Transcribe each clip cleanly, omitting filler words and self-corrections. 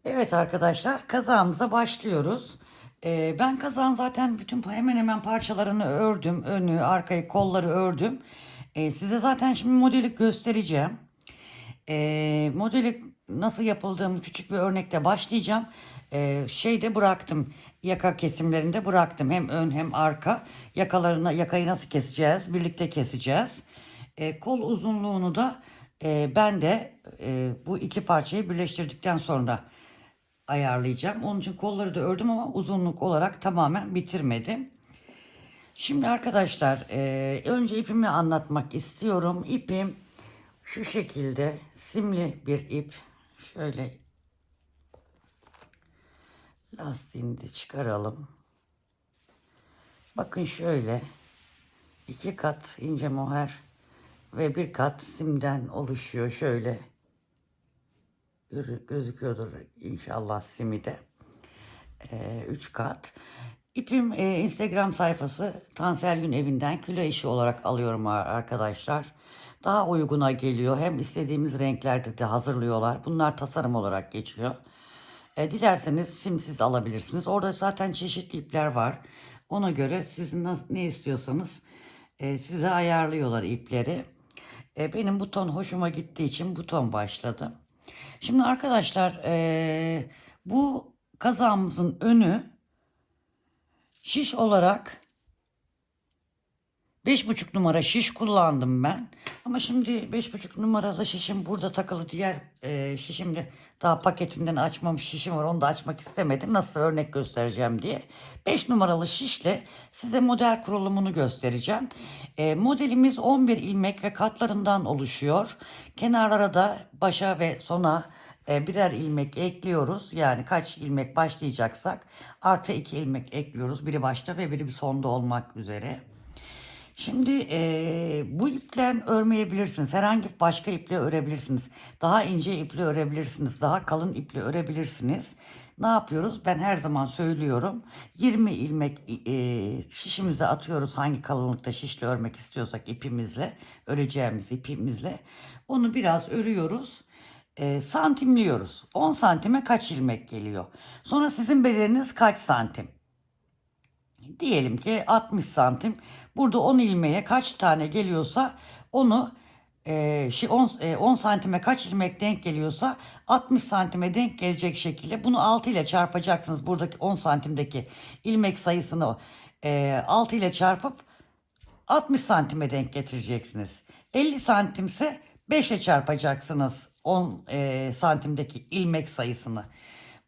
Evet arkadaşlar, kazağımıza başlıyoruz. Ben kazağın zaten bütün hemen hemen parçalarını ördüm. Önü, arkayı, kolları ördüm. Size zaten şimdi modeli göstereceğim. Modeli nasıl yapıldığını küçük bir örnekle başlayacağım. Şeyde bıraktım. Yaka kesimlerinde bıraktım. Hem ön hem arka. Yakayı nasıl keseceğiz? Birlikte keseceğiz. Kol uzunluğunu da ben de bu iki parçayı birleştirdikten sonra ayarlayacağım. Onun için kolları da ördüm ama uzunluk olarak tamamen bitirmedim. Şimdi arkadaşlar önce ipimi anlatmak istiyorum. İpim şu şekilde simli bir ip. Şöyle lastiğini de çıkaralım. Bakın şöyle 2 kat ince moher ve 1 kat simden oluşuyor. Şöyle gözüküyordur inşallah simi de. 3 kat. İpim Instagram sayfası Tansel Gün Evi'nden kilo işi olarak alıyorum arkadaşlar. Daha uyguna geliyor. Hem istediğimiz renklerde de hazırlıyorlar. Bunlar tasarım olarak geçiyor. Dilerseniz simsiz alabilirsiniz. Orada zaten çeşitli ipler var. Ona göre siz ne istiyorsanız size ayarlıyorlar ipleri. Benim bu ton hoşuma gittiği için bu ton başladım. Şimdi arkadaşlar bu kazağımızın önü şiş olarak 5,5 numara şiş kullandım ben. Ama şimdi 5,5 numaralı şişim burada takılı, diğer şişimde daha paketinden açmamış şişim var. Onu da açmak istemedim. Nasıl örnek göstereceğim diye. 5 numaralı şişle size model kurulumunu göstereceğim. Modelimiz 11 ilmek ve katlarından oluşuyor. Kenarlara da başa ve sona birer ilmek ekliyoruz. Yani kaç ilmek başlayacaksak artı 2 ilmek ekliyoruz. Biri başta ve biri bir sonda olmak üzere. Şimdi bu iple örmeyebilirsiniz. Herhangi başka iple örebilirsiniz. Daha ince iple örebilirsiniz. Daha kalın iple örebilirsiniz. Ne yapıyoruz? Ben her zaman söylüyorum. 20 ilmek şişimize atıyoruz. Hangi kalınlıkta şişle örmek istiyorsak ipimizle, öreceğimiz ipimizle. Onu biraz örüyoruz. Santimliyoruz. 10 santime kaç ilmek geliyor? Sonra sizin bedeniniz kaç santim? Diyelim ki 60 santim. Burada 10 ilmeğe kaç tane geliyorsa onu 10 santime kaç ilmek denk geliyorsa 60 santime denk gelecek şekilde bunu 6 ile çarpacaksınız. Buradaki 10 santimdeki ilmek sayısını 6 ile çarpıp 60 santime denk getireceksiniz. 50 santimse 5 ile çarpacaksınız 10 santimdeki ilmek sayısını.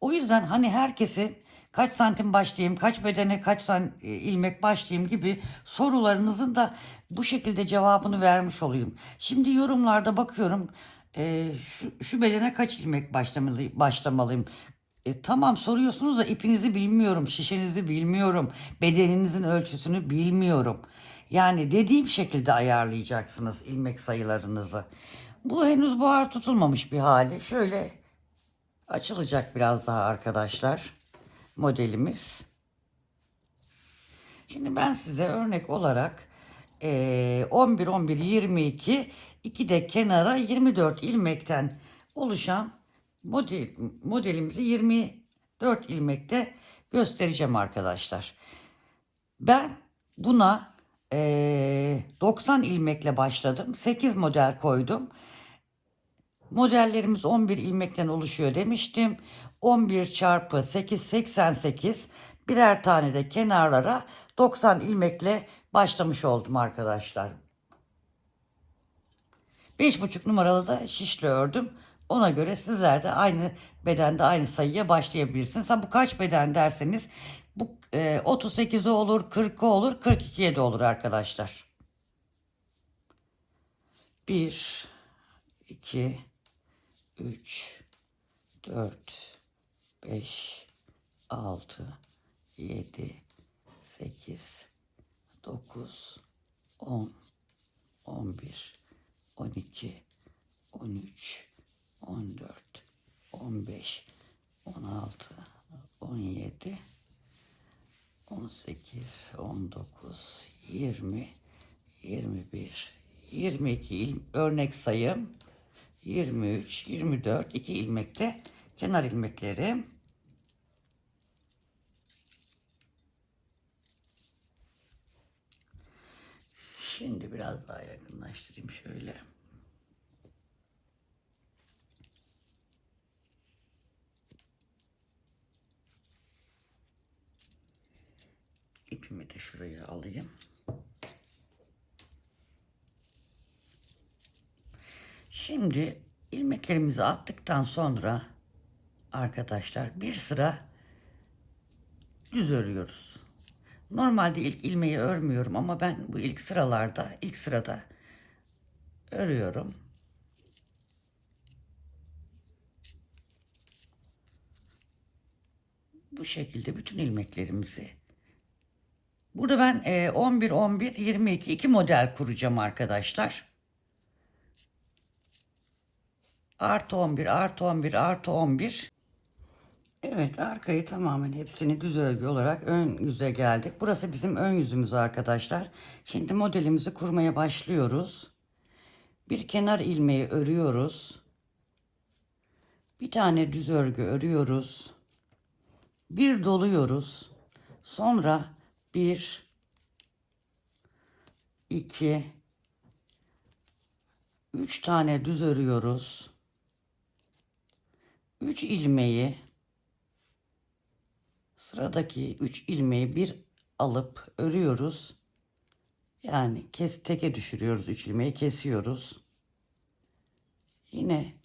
O yüzden hani herkesin kaç santim başlayayım, kaç bedene kaç ilmek başlayayım gibi sorularınızın da bu şekilde cevabını vermiş olayım. Şimdi yorumlarda bakıyorum şu bedene kaç ilmek başlamalıyım. Tamam, soruyorsunuz da ipinizi bilmiyorum, şişenizi bilmiyorum, bedeninizin ölçüsünü bilmiyorum. Yani dediğim şekilde ayarlayacaksınız ilmek sayılarınızı. Bu henüz buhar tutulmamış bir hali. Şöyle açılacak biraz daha arkadaşlar modelimiz. Şimdi ben size örnek olarak 11 11 22 2 de kenara 24 ilmekten oluşan modelimizi 24 ilmekte göstereceğim arkadaşlar. Ben buna 90 ilmekle başladım. 8 model koydum. Modellerimiz 11 ilmekten oluşuyor demiştim. 11 çarpı 8 88, birer tane de kenarlara 90 ilmekle başlamış oldum arkadaşlar. 5,5 numaralı da şişle ördüm. Ona göre sizler de aynı bedende aynı sayıya başlayabilirsiniz. Ha, bu kaç beden derseniz bu 38'e olur, 40'a olur, 42'ye de olur arkadaşlar. 1 2 3 4 5 6 7 8 9 10 11 12 13 14 15 16 17 18 19 20 21 22 örnek sayım 23 24 2 ilmekte kenar ilmekleri. Şimdi biraz daha yakınlaştırayım şöyle. İpimi de şuraya alayım. Şimdi ilmeklerimizi attıktan sonra arkadaşlar bir sıra düz örüyoruz. Normalde ilk ilmeği örmüyorum ama ben bu ilk sırada örüyorum. Bu şekilde bütün ilmeklerimizi. Burada ben 11 11 22 iki model kuracağım arkadaşlar. Artı 11 artı 11 artı 11. Evet, arkayı tamamen hepsini düz örgü olarak ön yüze geldik. Burası bizim ön yüzümüz arkadaşlar. Şimdi modelimizi kurmaya başlıyoruz. Bir kenar ilmeği örüyoruz. Bir tane düz örgü örüyoruz. Bir doluyoruz. Sonra 1 2 3 tane düz örüyoruz. 3 ilmeği, sıradaki 3 ilmeği bir alıp örüyoruz. Yani teke düşürüyoruz, 3 ilmeği kesiyoruz. Yine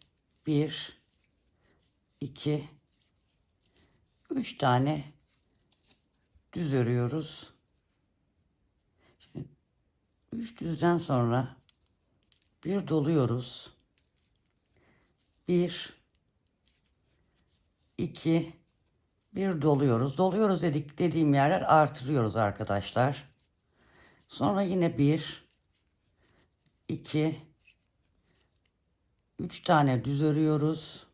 1 2 3 tane düz örüyoruz. Şimdi 3 düzden sonra bir doluyoruz. 1 2 bir doluyoruz. Doluyoruz dediğim yerler artırıyoruz arkadaşlar. Sonra yine 1 2 3 tane düz örüyoruz.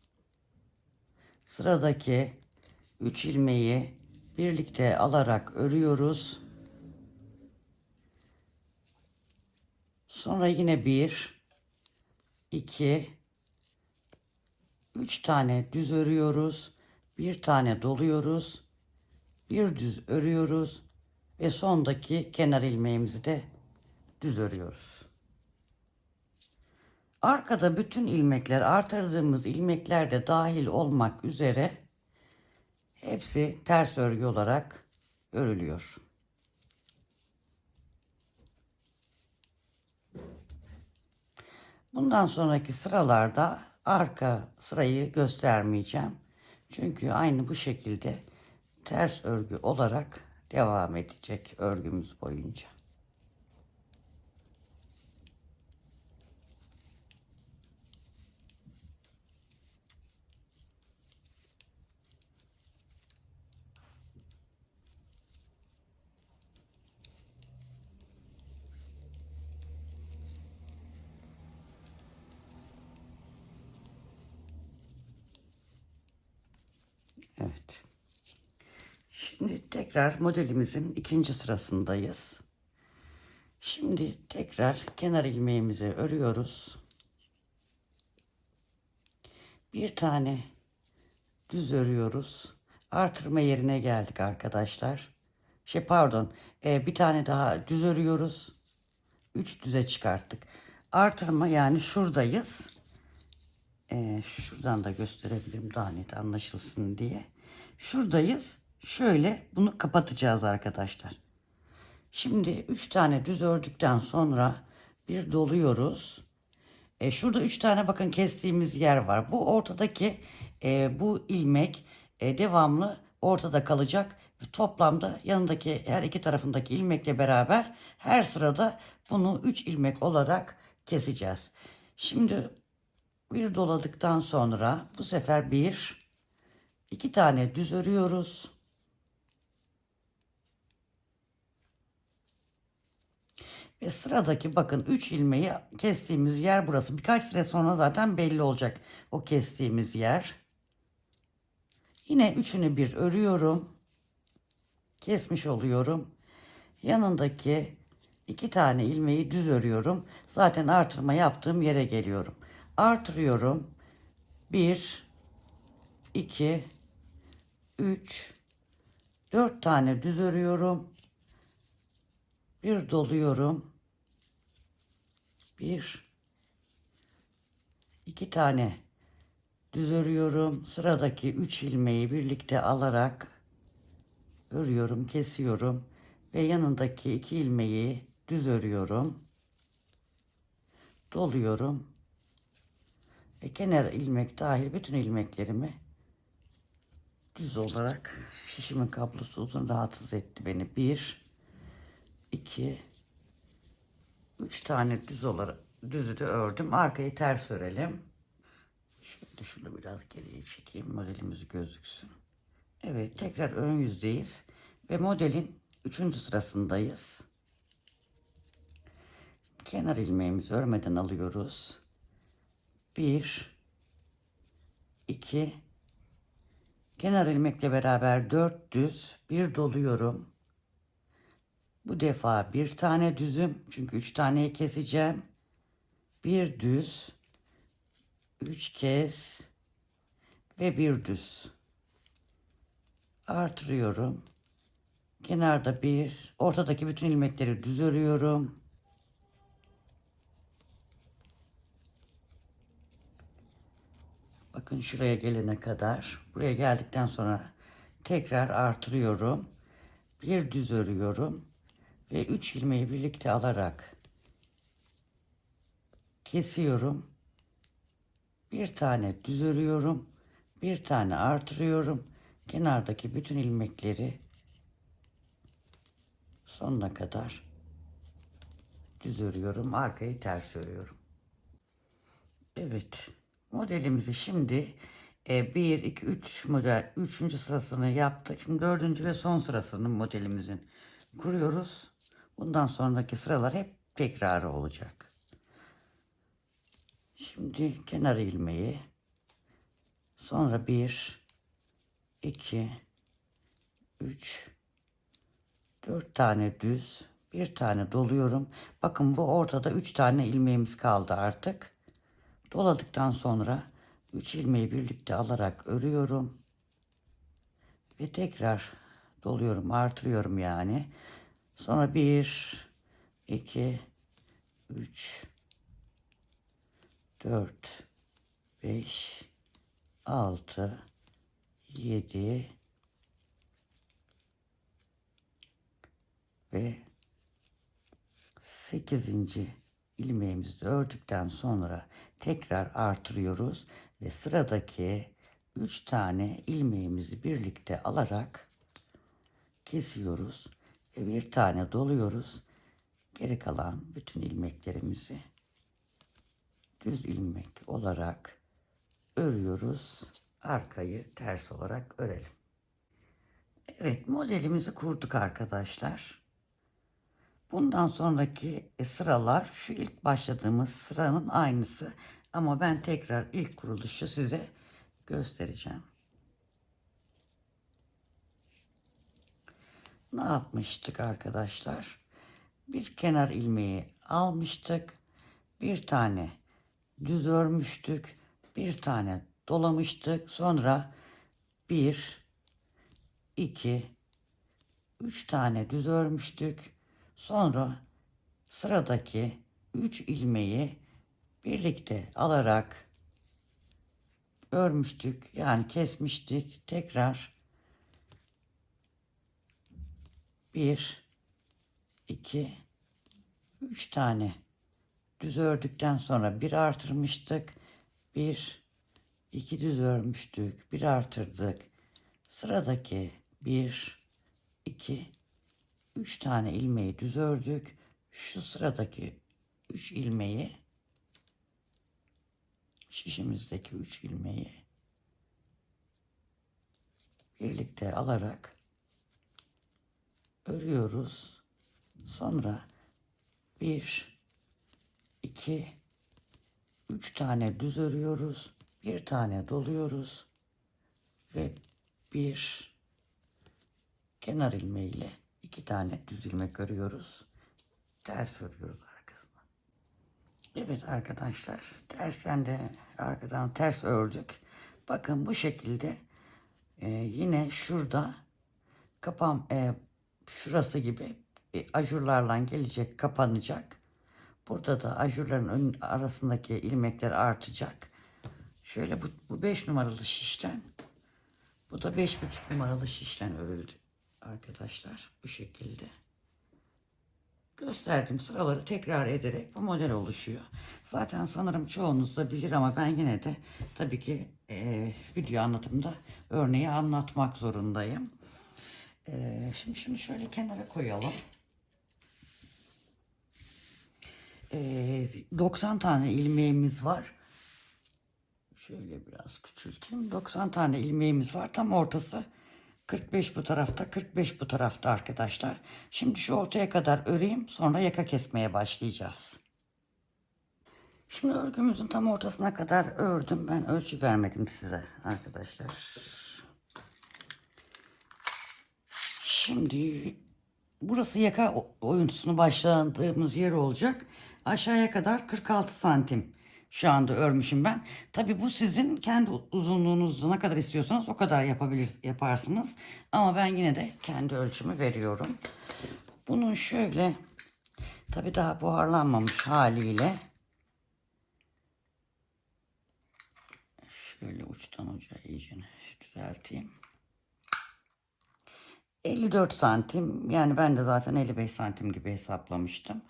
Sıradaki 3 ilmeği birlikte alarak örüyoruz. Sonra yine 1 2 3 tane düz örüyoruz. Bir tane doluyoruz. Bir düz örüyoruz ve sondaki kenar ilmeğimizi de düz örüyoruz. Arkada bütün ilmekler, artırdığımız ilmekler de dahil olmak üzere hepsi ters örgü olarak örülüyor. Bundan sonraki sıralarda arka sırayı göstermeyeceğim. Çünkü aynı bu şekilde ters örgü olarak devam edecek örgümüz boyunca. Evet. Şimdi tekrar modelimizin ikinci sırasındayız. Şimdi tekrar kenar ilmeğimizi örüyoruz. Bir tane düz örüyoruz. Artırma yerine geldik arkadaşlar. Bir tane daha düz örüyoruz. 3 düze çıkarttık. Artırma yani şuradayız. Şuradan da gösterebilirim daha net anlaşılsın diye. Şuradayız. Şöyle bunu kapatacağız arkadaşlar. Şimdi 3 tane düz ördükten sonra bir doluyoruz. Şurada 3 tane bakın kestiğimiz yer var. Bu ortadaki bu ilmek devamlı ortada kalacak. Toplamda yanındaki her iki tarafındaki ilmekle beraber her sırada bunu 3 ilmek olarak keseceğiz. Şimdi bir doladıktan sonra bu sefer 2 tane düz örüyoruz. Ve sıradaki bakın 3 ilmeği kestiğimiz yer burası. Birkaç süre sonra zaten belli olacak o kestiğimiz yer. Yine üçünü bir örüyorum. Kesmiş oluyorum. Yanındaki 2 tane ilmeği düz örüyorum. Zaten artırma yaptığım yere geliyorum. Artırıyorum. 1 2, 3, 4 tane düz örüyorum. Bir doluyorum. 1, 2 tane düz örüyorum. Sıradaki 3 ilmeği birlikte alarak örüyorum, kesiyorum ve yanındaki 2 ilmeği düz örüyorum. Doluyorum ve kenar ilmek dahil bütün ilmeklerimi düz olarak, şişimin kablosu uzun, rahatsız etti beni. 1, 2, 3 tane düz olarak düzü de ördüm. Arkayı ters örelim. Şöyle şunu biraz geriye çekeyim, modelimiz gözüksün. Evet, tekrar ön yüzdeyiz ve modelin 3. sırasındayız. Kenar ilmeğimizi örmeden alıyoruz. 1, 2, kenar ilmekle beraber 4 düz, bir doluyorum. Bu defa bir tane düzüm, çünkü 3 taneyi keseceğim. Bir düz, 3 kez ve bir düz. Artırıyorum. Kenarda bir, ortadaki bütün ilmekleri düz örüyorum. Bakın şuraya gelene kadar, buraya geldikten sonra tekrar artırıyorum. Bir düz örüyorum ve 3 ilmeği birlikte alarak kesiyorum. Bir tane düz örüyorum. Bir tane artırıyorum. Kenardaki bütün ilmekleri sonuna kadar düz örüyorum. Arkayı ters örüyorum. Evet. Modelimizi şimdi 1, 2, 3 model 3. sırasını yaptık. Şimdi 4. ve son sırasını modelimizin kuruyoruz. Bundan sonraki sıralar hep tekrarı olacak. Şimdi kenar ilmeği, sonra 1, 2, 3, 4 tane düz, bir tane doluyorum. Bakın bu ortada 3 tane ilmeğimiz kaldı artık. Doladıktan sonra 3 ilmeği birlikte alarak örüyorum. Ve tekrar doluyorum, artırıyorum yani. Sonra 1, 2, 3, 4, 5, 6, 7 ve 8. ilmeğimizi ördükten sonra tekrar artırıyoruz ve sıradaki 3 tane ilmeğimizi birlikte alarak kesiyoruz ve bir tane doluyoruz. Geri kalan bütün ilmeklerimizi düz ilmek olarak örüyoruz. Arkayı ters olarak örelim. Evet, modelimizi kurduk arkadaşlar. Bundan sonraki sıralar şu ilk başladığımız sıranın aynısı. Ama ben tekrar ilk kuruluşu size göstereceğim. Ne yapmıştık arkadaşlar? Bir kenar ilmeği almıştık. Bir tane düz örmüştük. Bir tane dolamıştık. Sonra 1, 2, 3 tane düz örmüştük. Sonra sıradaki 3 ilmeği birlikte alarak örmüştük. Yani kesmiştik. Tekrar 1, 2, 3 tane düz ördükten sonra bir artırmıştık. 1, 2 düz örmüştük. Bir artırdık. Sıradaki 1, 2, 3 tane ilmeği düz ördük. Şu sıradaki 3 ilmeği, şişimizdeki 3 ilmeği birlikte alarak örüyoruz. Sonra 1, 2, 3 tane düz örüyoruz. Bir tane doluyoruz ve bir kenar ilmeğiyle 2 tane düz ilmek örüyoruz. Ters örüyoruz arkasına. Evet arkadaşlar, tersten de arkadan ters ördük. Bakın bu şekilde Yine şurada şurası gibi ajurlarla gelecek, kapanacak. Burada da ajurların arasındaki ilmekler artacak. Şöyle bu 5 numaralı şişten, bu da 5,5 numaralı şişten örüldü arkadaşlar. Bu şekilde. Gösterdiğim sıraları tekrar ederek bu model oluşuyor. Zaten sanırım çoğunuz da bilir ama ben yine de tabii ki video anlatımda örneği anlatmak zorundayım. Şimdi şunu şöyle kenara koyalım. 90 tane ilmeğimiz var. Şöyle biraz küçülteyim. 90 tane ilmeğimiz var. Tam ortası 45 bu tarafta, 45 bu tarafta arkadaşlar. Şimdi şu ortaya kadar öreyim. Sonra yaka kesmeye başlayacağız. Şimdi örgümüzün tam ortasına kadar ördüm. Ben ölçü vermedim size arkadaşlar. Şimdi burası yaka oyuntusunu başladığımız yer olacak. Aşağıya kadar 46 santim şu anda örmüşüm ben. Tabi bu sizin kendi uzunluğunuzda ne kadar istiyorsanız o kadar yaparsınız. Ama ben yine de kendi ölçümü veriyorum. Bunun şöyle tabi daha buharlanmamış haliyle şöyle uçtan uca iyice düzelteyim. 54 santim, yani ben de zaten 55 santim gibi hesaplamıştım.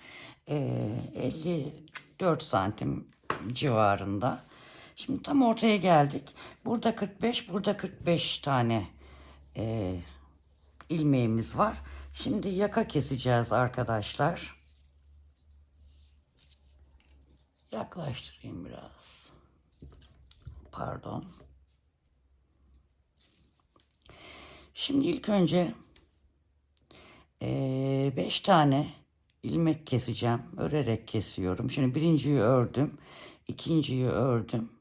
54 santim civarında. Şimdi tam ortaya geldik. Burada 45, burada 45 tane ilmeğimiz var. Şimdi yaka keseceğiz arkadaşlar. Yaklaştırayım biraz. Pardon. Şimdi ilk önce 5 tane ilmek keseceğim. Örerek kesiyorum. Şimdi birinciyi ördüm. İkinciyi ördüm.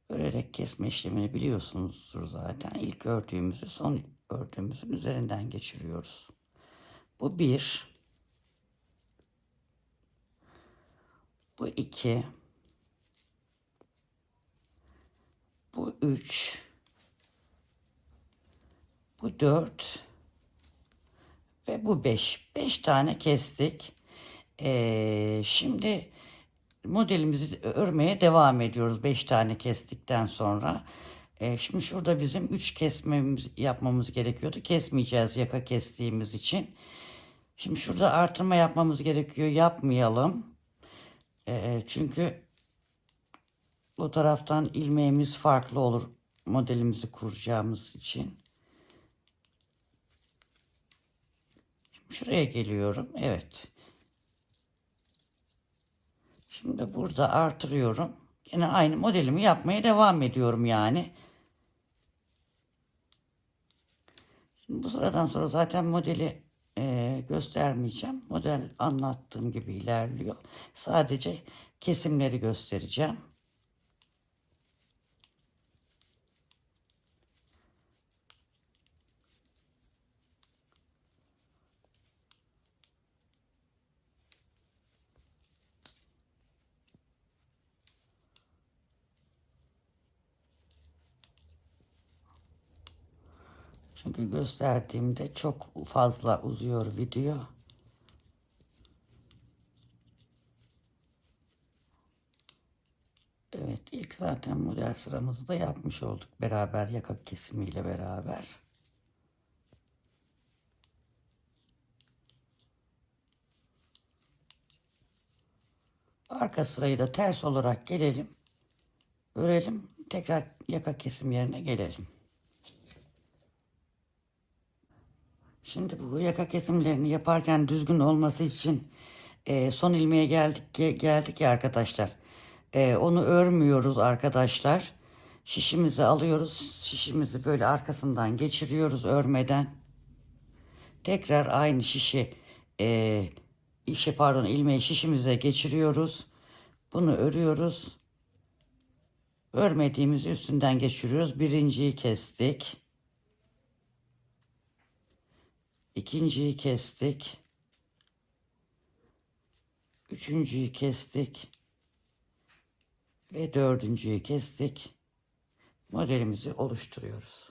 Örerek kesme işlemini biliyorsunuzdur zaten. İlk ördüğümüzü son ördüğümüzün üzerinden geçiriyoruz. Bu 1. Bu 2. Bu 3. Bu 4. Ve bu 5. 5 tane kestik. Şimdi modelimizi örmeye devam ediyoruz 5 tane kestikten sonra. Şimdi şurada bizim 3 yapmamız gerekiyordu. Kesmeyeceğiz yaka kestiğimiz için. Şimdi şurada artırma yapmamız gerekiyor. Yapmayalım. Çünkü bu taraftan ilmeğimiz farklı olur modelimizi kuracağımız için. Şimdi şuraya geliyorum. Evet. Şimdi burada artırıyorum. Yine aynı modelimi yapmaya devam ediyorum yani. Şimdi bu sıradan sonra zaten modeli göstermeyeceğim. Model anlattığım gibi ilerliyor. Sadece kesimleri göstereceğim. Çünkü gösterdiğimde çok fazla uzuyor video. Evet, ilk zaten model sıramızı da yapmış olduk beraber, yaka kesimiyle beraber. Arka sırayı da ters olarak gelelim. Örelim. Tekrar yaka kesim yerine gelelim. Şimdi bu yaka kesimlerini yaparken düzgün olması için son ilmeğe geldik ya arkadaşlar. Onu örmüyoruz arkadaşlar. Şişimizi alıyoruz. Şişimizi böyle arkasından geçiriyoruz örmeden. Tekrar aynı ilmeği şişimize geçiriyoruz. Bunu örüyoruz. Örmediğimizi üstünden geçiriyoruz. Birinciyi kestik. İkinciyi kestik. Üçüncüyü kestik. Ve dördüncüyü kestik. Modelimizi oluşturuyoruz.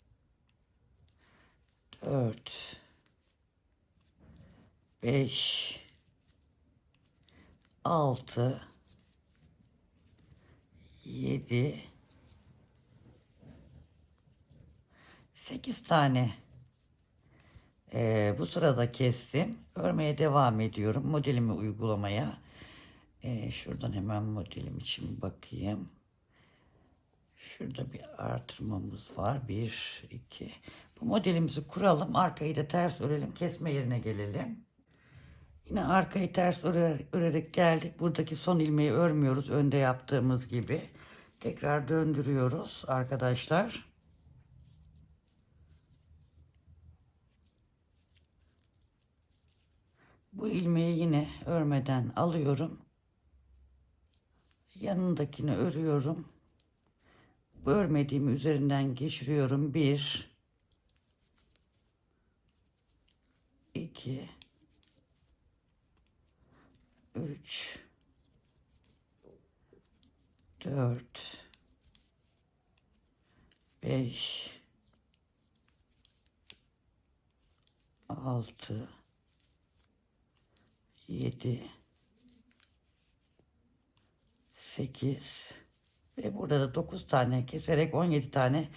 4, 5, 6, 7, 8 tane bu sırada kestim. Örmeye devam ediyorum. Modelimi uygulamaya. Şuradan hemen modelim için bakayım. Şurada bir artırmamız var. 1, 2. Bu modelimizi kuralım. Arkayı da ters örelim. Kesme yerine gelelim. Yine arkayı ters örerek geldik. Buradaki son ilmeği örmüyoruz. Önde yaptığımız gibi. Tekrar döndürüyoruz arkadaşlar. Bu ilmeği yine örmeden alıyorum. Yanındakini örüyorum. Bu örmediğimi üzerinden geçiriyorum. 1, 2, 3, 4, 5, 6, 7, 8 ve burada da 9 tane keserek 17 tane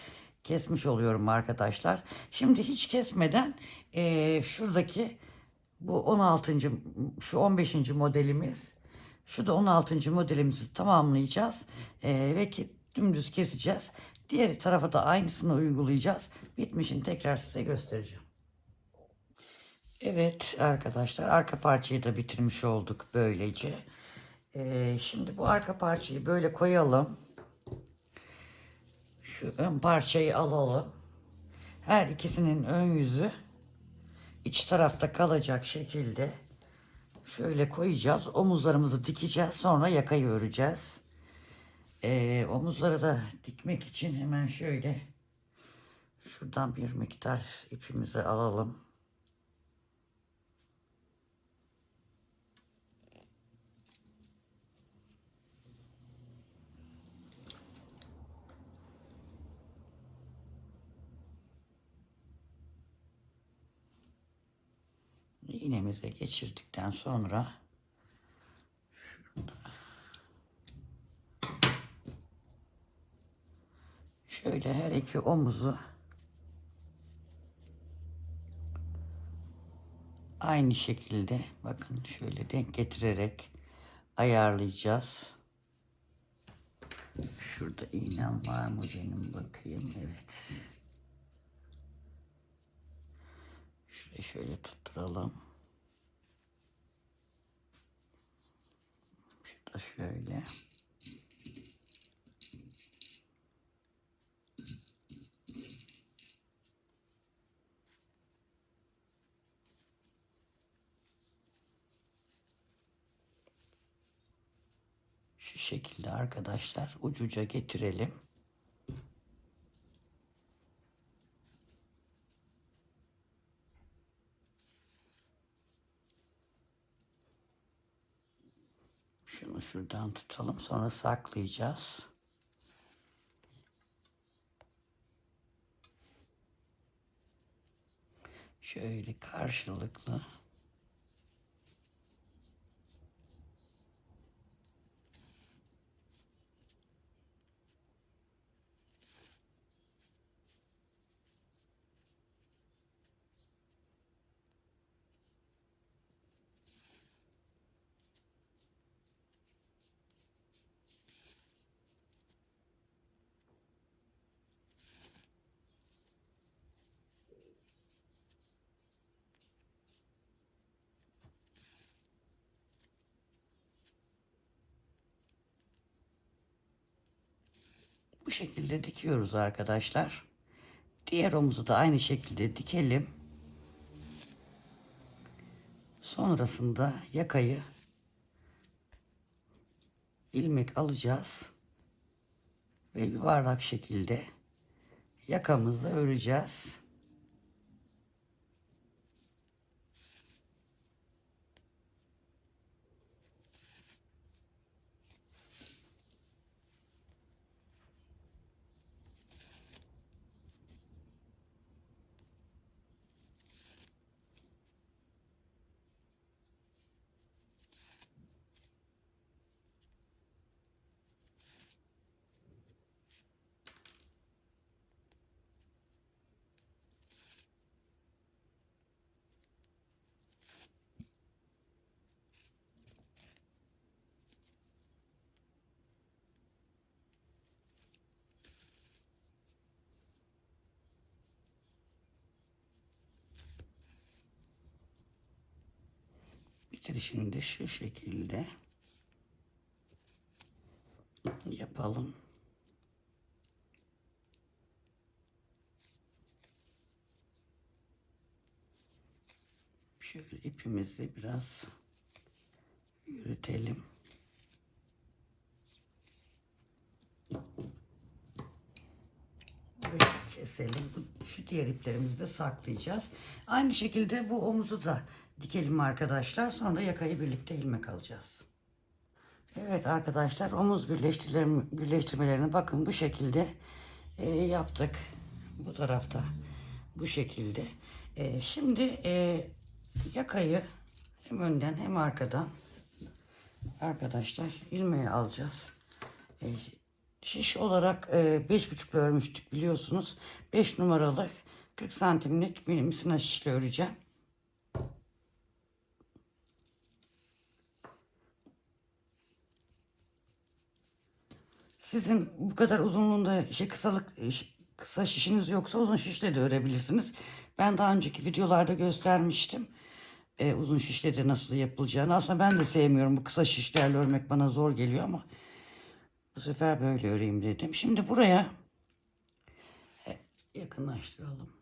kesmiş oluyorum arkadaşlar. Şimdi hiç kesmeden şuradaki bu 16. şu 15. modelimiz, şu da 16. modelimizi tamamlayacağız ve dümdüz keseceğiz. Diğer tarafa da aynısını uygulayacağız. Bitmişini tekrar size göstereceğim. Evet arkadaşlar, arka parçayı da bitirmiş olduk böylece. Şimdi bu arka parçayı böyle koyalım. Şu ön parçayı alalım. Her ikisinin ön yüzü iç tarafta kalacak şekilde şöyle koyacağız. Omuzlarımızı dikeceğiz. Sonra yakayı öreceğiz. Omuzları da dikmek için hemen şöyle şuradan bir miktar ipimizi alalım. İğnemize geçirdikten sonra şöyle her iki omuzu aynı şekilde bakın şöyle denk getirerek ayarlayacağız. Şurada iğnem var mı benim, bakayım. Evet. Şurayı şöyle tutturalım. Şurada şöyle. Şu şekilde arkadaşlar ucuca getirelim. Şunu şuradan tutalım, sonra saklayacağız. Şöyle karşılıklı. Bu şekilde dikiyoruz arkadaşlar. Diğer omuzu da aynı şekilde dikelim. Sonrasında yakayı ilmek alacağız ve yuvarlak şekilde yakamızı öreceğiz. bitirişini de şu şekilde yapalım. Şöyle ipimizi biraz yürütelim. Böyle keselim. Şu diğer iplerimizi de saklayacağız. Aynı şekilde bu omuzu da dikelim arkadaşlar. Sonra yakayı birlikte ilmek alacağız. Evet arkadaşlar, omuz birleştirmelerini bakın bu şekilde yaptık. Bu tarafta bu şekilde. Şimdi yakayı hem önden hem arkadan arkadaşlar ilmeği alacağız. Şiş olarak 5,5 örmüştük biliyorsunuz. 5 numaralık 40 santimlik benim misina şişle öreceğim. Sizin bu kadar uzunluğunda kısa şişiniz yoksa uzun şişle de örebilirsiniz. Ben daha önceki videolarda göstermiştim. Uzun şişle de nasıl yapılacağını. Aslında ben de sevmiyorum, bu kısa şişlerle örmek bana zor geliyor ama bu sefer böyle öreyim dedim. Şimdi buraya yakınlaştıralım.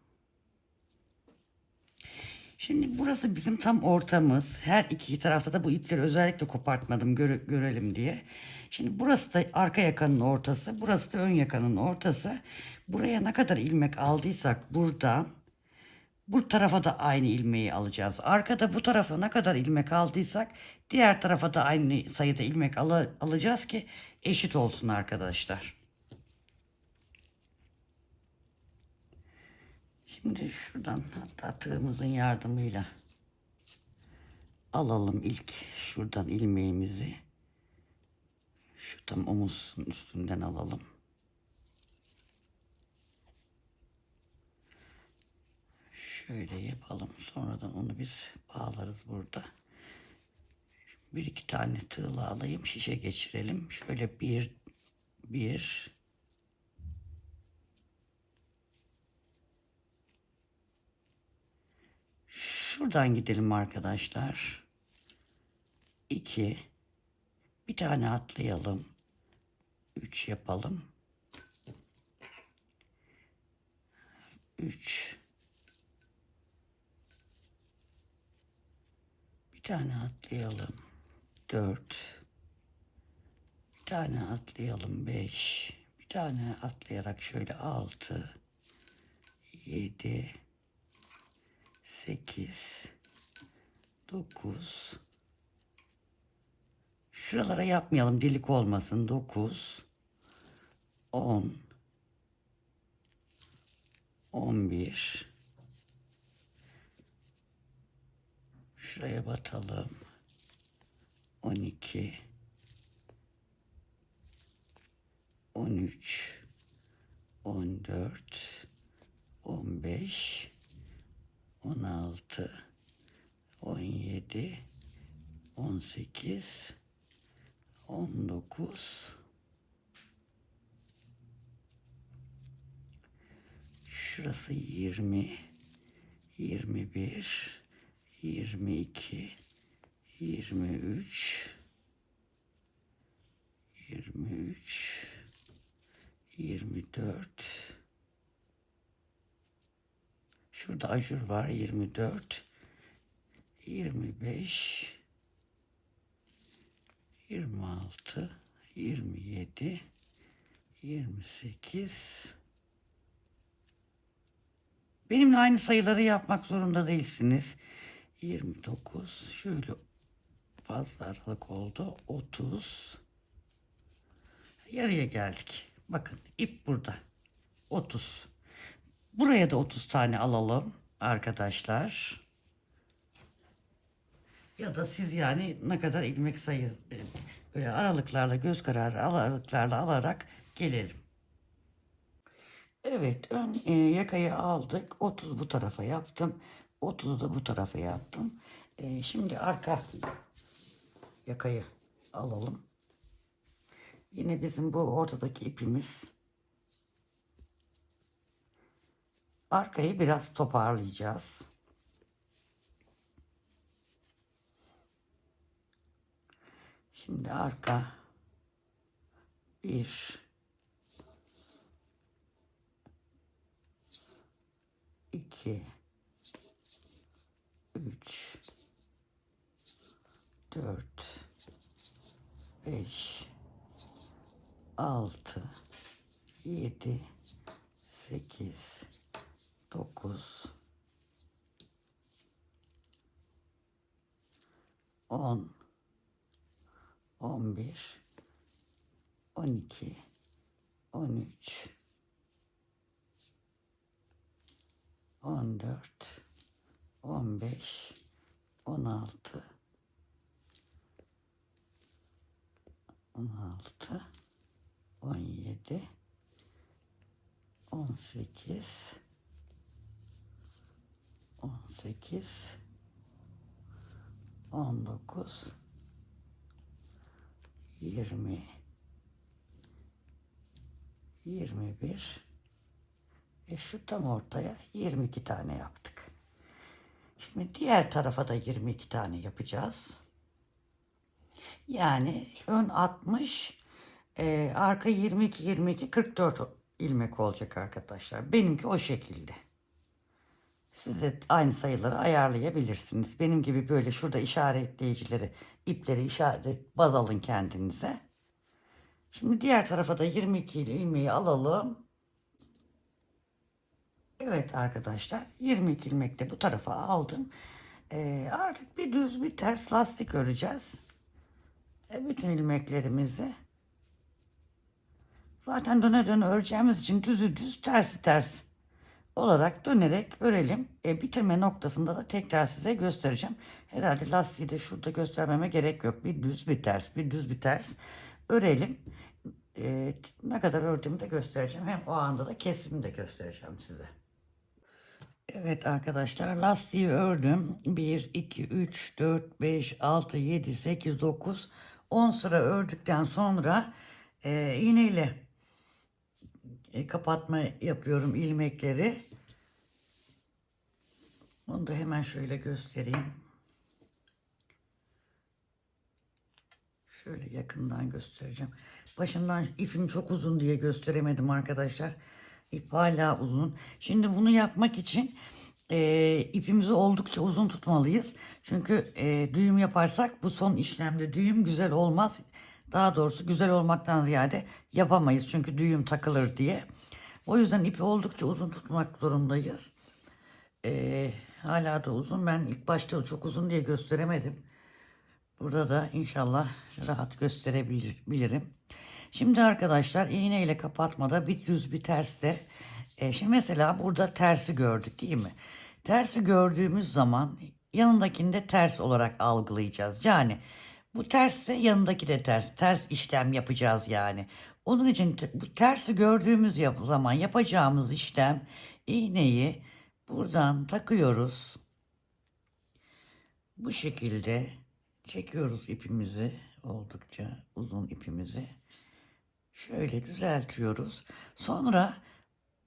Şimdi burası bizim tam ortamız. Her iki tarafta da bu ipleri özellikle kopartmadım görelim diye. Şimdi burası da arka yakanın ortası. Burası da ön yakanın ortası. Buraya ne kadar ilmek aldıysak buradan bu tarafa da aynı ilmeği alacağız. Arkada bu tarafa ne kadar ilmek aldıysak diğer tarafa da aynı sayıda ilmek alacağız ki eşit olsun arkadaşlar. Şimdi şuradan hatta tığımızın yardımıyla alalım ilk şuradan ilmeğimizi. Şu tam omuzun üstünden alalım. Şöyle yapalım. Sonradan onu biz bağlarız burada. Bir iki tane tığla alayım. Şişe geçirelim. Şöyle bir. Şuradan gidelim arkadaşlar. 2. Bir tane atlayalım. 3 yapalım. 3. Bir tane atlayalım. 4. Bir tane atlayalım. 5. Bir tane atlayarak şöyle 6. 7. 8. 9. Şuralara yapmayalım, delik olmasın. 9. 10. 11. Şuraya batalım. 12. 13. 14. 15. 16. 17. 18. 19. Şurası 20. 21. 22. 23. 23. 24. Şurada ajur var. 24. 25. 26. 27. 28. Benimle aynı sayıları yapmak zorunda değilsiniz. 29. Şöyle fazla aralık oldu. 30. Yarıya geldik. Bakın ip burada. 30. Buraya da 30 tane alalım arkadaşlar. Ya da siz yani ne kadar ilmek sayı böyle aralıklarla, göz kararı aralıklarla alarak gelelim. Evet, ön yakayı aldık. 30 bu tarafa yaptım. 30'u da bu tarafa yaptım. Şimdi arka yakayı alalım. Yine bizim bu ortadaki ipimiz. Arkayı biraz toparlayacağız. Şimdi arka 1 2 3 4 5 6 7 8 9 10 11 12 13 14 15 16 17 18 19 20 21 şu tam ortaya 22 tane yaptık. Şimdi diğer tarafa da 22 tane yapacağız. Yani ön 60, arka 22 44 ilmek olacak arkadaşlar. Benimki o şekilde. Siz de aynı sayıları ayarlayabilirsiniz. Benim gibi böyle şurada işaretleyicileri, ipleri işaret baz alın kendinize. Şimdi diğer tarafa da 22 ilmeği alalım. Evet arkadaşlar, 22 ilmek de bu tarafa aldım. Artık bir düz bir ters lastik öreceğiz. Bütün ilmeklerimizi zaten döne döne öreceğimiz için düzü düz tersi ters olarak dönerek örelim. Bitirme noktasında da tekrar size göstereceğim. Herhalde lastiği de şurada göstermeme gerek yok. Bir düz bir ters, bir düz bir ters örelim. Ne kadar ördüğümü de göstereceğim. Hem o anda da kesimini de göstereceğim size. Evet arkadaşlar, lastiği ördüm. 1, 2, 3, 4, 5, 6, 7, 8, 9, 10 sıra ördükten sonra iğneyle kapatma yapıyorum ilmekleri. Onu da hemen şöyle göstereyim. Şöyle yakından göstereceğim. Başından ipim çok uzun diye gösteremedim arkadaşlar. İp hala uzun. Şimdi bunu yapmak için ipimizi oldukça uzun tutmalıyız. Çünkü düğüm yaparsak bu son işlemde düğüm güzel olmaz. Daha doğrusu güzel olmaktan ziyade yapamayız. Çünkü düğüm takılır diye. O yüzden ipi oldukça uzun tutmak zorundayız. Hala da uzun. Ben ilk başta çok uzun diye gösteremedim. Burada da inşallah rahat gösterebilirim. Şimdi arkadaşlar, iğne ile kapatmada bir düz bir ters de. Şimdi mesela burada tersi gördük değil mi? Tersi gördüğümüz zaman yanındakini de ters olarak algılayacağız. Yani bu tersse yanındaki de ters. Ters işlem yapacağız yani. Onun için bu tersi gördüğümüz zaman yapacağımız işlem, iğneyi buradan takıyoruz. Bu şekilde çekiyoruz ipimizi, oldukça uzun ipimizi. Şöyle düzeltiyoruz. Sonra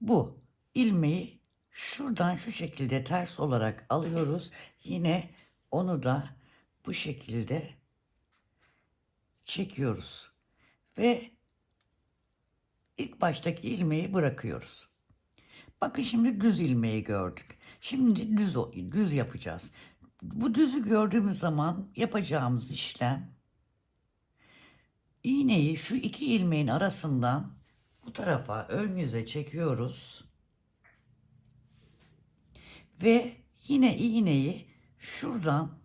bu ilmeği şuradan şu şekilde ters olarak alıyoruz. Yine onu da bu şekilde çekiyoruz. Ve ilk baştaki ilmeği bırakıyoruz. Bakın şimdi düz ilmeği gördük. Şimdi düz yapacağız. Bu düzü gördüğümüz zaman yapacağımız işlem, iğneyi şu iki ilmeğin arasından bu tarafa ön yüze çekiyoruz. Ve yine iğneyi şuradan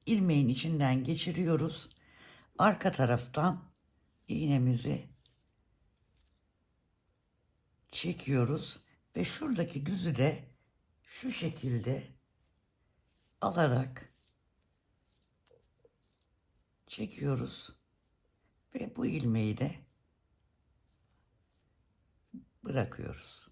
ilmeğin içinden geçiriyoruz. Arka taraftan iğnemizi çekiyoruz ve şuradaki düzü de şu şekilde alarak çekiyoruz ve bu ilmeği de bırakıyoruz.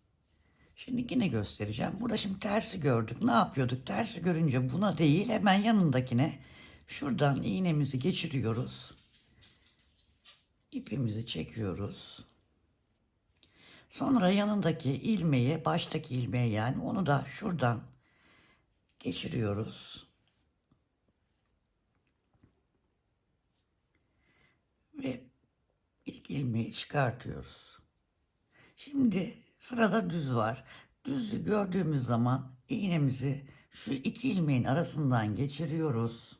Şimdi yine göstereceğim. Burada şimdi tersi gördük. Ne yapıyorduk? Tersi görünce buna değil, hemen yanındakine şuradan iğnemizi geçiriyoruz. İpimizi çekiyoruz. Sonra yanındaki ilmeğe, baştaki ilmeğe, yani onu da şuradan geçiriyoruz. ilmeği çıkartıyoruz. Şimdi sırada düz var. Düzü gördüğümüz zaman iğnemizi şu iki ilmeğin arasından geçiriyoruz.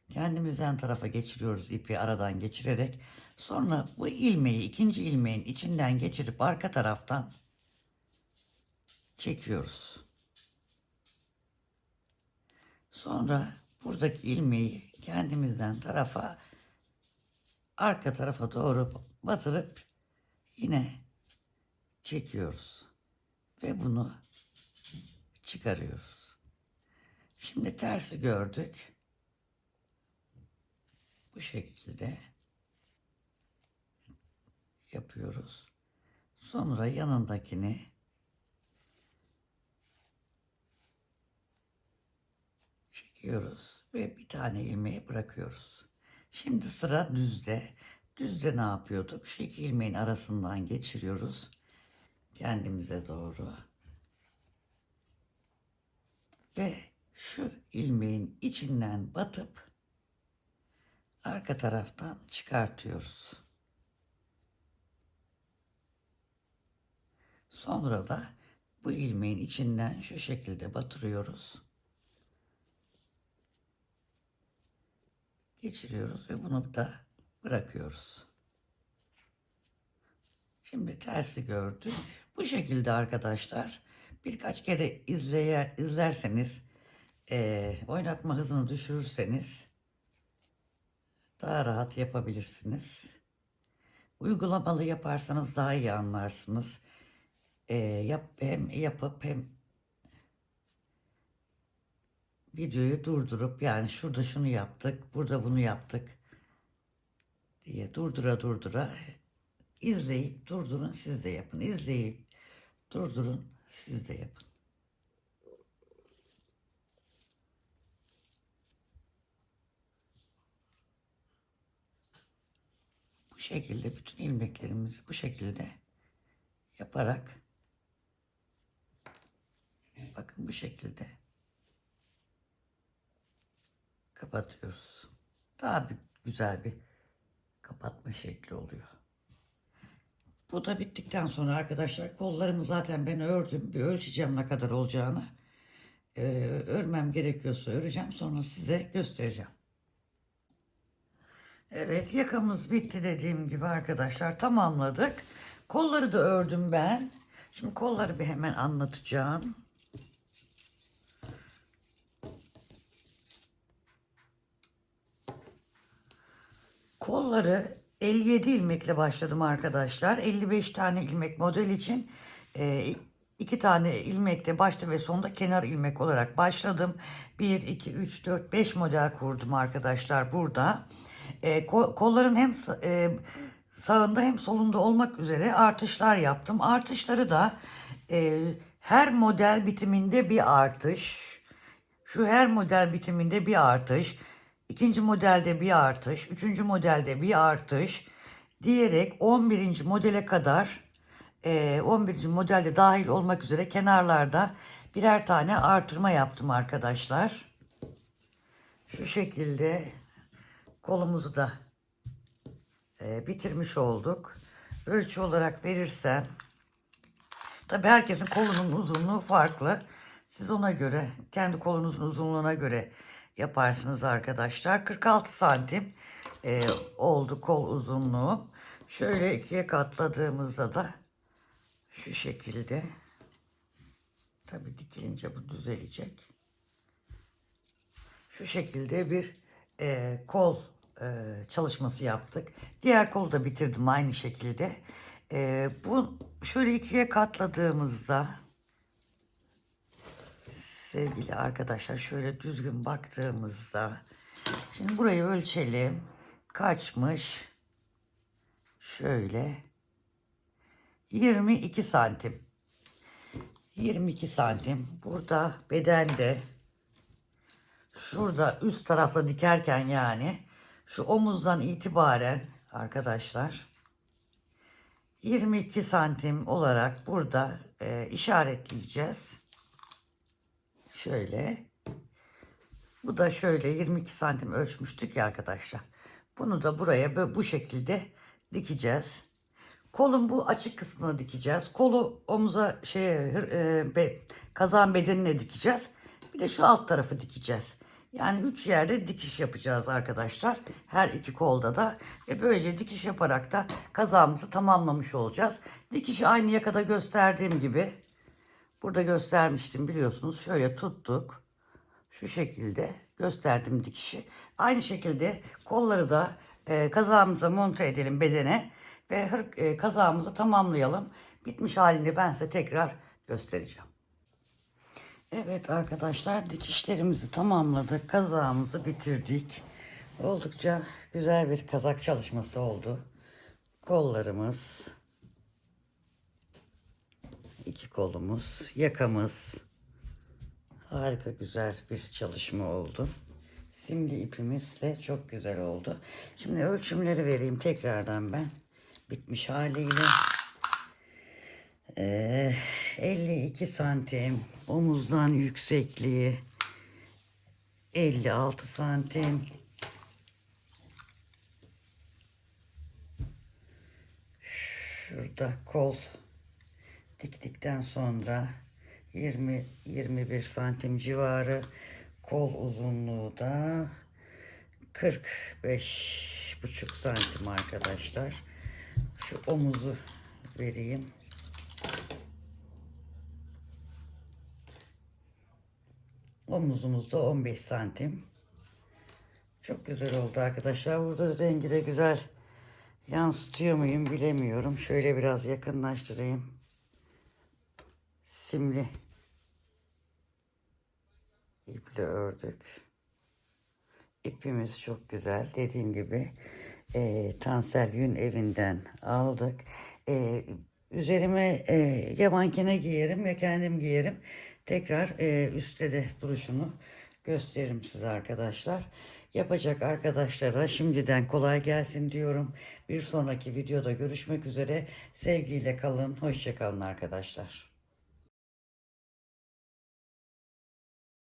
Kendimizden tarafa geçiriyoruz ipi aradan geçirerek. Sonra bu ilmeği ikinci ilmeğin içinden geçirip arka taraftan çekiyoruz. Sonra buradaki ilmeği kendimizden arka tarafa doğru batırıp yine çekiyoruz. Ve bunu çıkarıyoruz. Şimdi tersi gördük. Bu şekilde yapıyoruz. Sonra yanındakini çekiyoruz ve bir tane ilmeği bırakıyoruz. Şimdi sıra düzde. Düzde ne yapıyorduk? Şu iki ilmeğin arasından geçiriyoruz. Kendimize doğru. Ve şu ilmeğin içinden batıp arka taraftan çıkartıyoruz. Sonra da bu ilmeğin içinden şu şekilde batırıyoruz. Geçiriyoruz ve bunu da bırakıyoruz. Şimdi tersi gördük. Bu şekilde arkadaşlar birkaç kere izlerseniz oynatma hızını düşürürseniz daha rahat yapabilirsiniz. Uygulamalı yaparsanız daha iyi anlarsınız. Hem yapıp hem videoyu durdurup yani şurada şunu yaptık, burada bunu yaptık diye durdura izleyip durdurun siz de yapın. İzleyip durdurun siz de yapın. Bu şekilde bütün ilmeklerimizi bu şekilde yaparak bakın bu şekilde kapatıyoruz. Daha güzel bir kapatma şekli oluyor. Bu da bittikten sonra arkadaşlar kollarımı zaten ben ördüm. Bir ölçeceğim ne kadar olacağını. Örmem gerekiyorsa öreceğim. Sonra size göstereceğim. Evet, yakamız bitti dediğim gibi arkadaşlar, tamamladık. Kolları da ördüm ben. Şimdi kolları bir hemen anlatacağım. Kolları 57 ilmekle başladım arkadaşlar. 55 tane ilmek model için 2 tane ilmekte başta ve sonda kenar ilmek olarak başladım. 1, 2, 3, 4, 5 model kurdum arkadaşlar burada. Kolların hem sağında hem solunda olmak üzere artışlar yaptım. Artışları da her model bitiminde bir artış. Şu her model bitiminde bir artış. İkinci modelde bir artış. Üçüncü modelde bir artış. Diyerek 11. modele kadar 11. modelde dahil olmak üzere kenarlarda birer tane artırma yaptım arkadaşlar. Şu şekilde kolumuzu da bitirmiş olduk. Ölçü olarak verirsem, tabi herkesin kolunun uzunluğu farklı. Siz ona göre, kendi kolunuzun uzunluğuna göre yaparsınız arkadaşlar. 46 santim oldu kol uzunluğu. Şöyle ikiye katladığımızda da şu şekilde. Tabi dikilince bu düzelecek. Şu şekilde bir kol çalışması yaptık. Diğer kolu da bitirdim aynı şekilde. Bu şöyle ikiye katladığımızda sevgili arkadaşlar, şöyle düzgün baktığımızda şimdi burayı ölçelim. Kaçmış? Şöyle 22 santim. 22 santim. Burada bedende şurada üst tarafla dikerken yani şu omuzdan itibaren arkadaşlar 22 santim olarak burada işaretleyeceğiz. Şöyle. Bu da şöyle 22 santim ölçmüştük ya arkadaşlar. Bunu da buraya böyle bu şekilde dikeceğiz. Kolun bu açık kısmını dikeceğiz. Kolu omuza kazağın bedenine dikeceğiz. Bir de şu alt tarafı dikeceğiz. Yani 3 yerde dikiş yapacağız arkadaşlar. Her iki kolda da. Böylece dikiş yaparak da kazağımızı tamamlamış olacağız. Dikişi aynı yakada gösterdiğim gibi. Burada göstermiştim biliyorsunuz. Şöyle tuttuk. Şu şekilde gösterdim dikişi. Aynı şekilde kolları da kazağımıza monte edelim bedene. Ve kazağımızı tamamlayalım. Bitmiş halini ben size tekrar göstereceğim. Evet arkadaşlar, dikişlerimizi tamamladık. Kazağımızı bitirdik. Oldukça güzel bir kazak çalışması oldu. Kollarımız, iki kolumuz, yakamız. Harika güzel bir çalışma oldu. Simli ipimizle çok güzel oldu. Şimdi ölçümleri vereyim tekrardan ben. Bitmiş haliyle. 52 santim. Omuzdan yüksekliği 56 santim. Şurada kol diktikten sonra 20-21 santim civarı, kol uzunluğu da 45,5 santim arkadaşlar. Şu omuzu vereyim. Omuzumuz da 15 santim. Çok güzel oldu arkadaşlar. Burada rengi de güzel yansıtıyor muyum bilemiyorum. Şöyle biraz yakınlaştırayım. Simli iple ördük. İpimiz çok güzel. Dediğim gibi Tansel Yün evinden aldık. Üzerime ya mankene giyerim ya kendim giyerim. Tekrar üstte de duruşunu gösteririm size arkadaşlar. Yapacak arkadaşlara şimdiden kolay gelsin diyorum. Bir sonraki videoda görüşmek üzere. Sevgiyle kalın. Hoşça kalın arkadaşlar.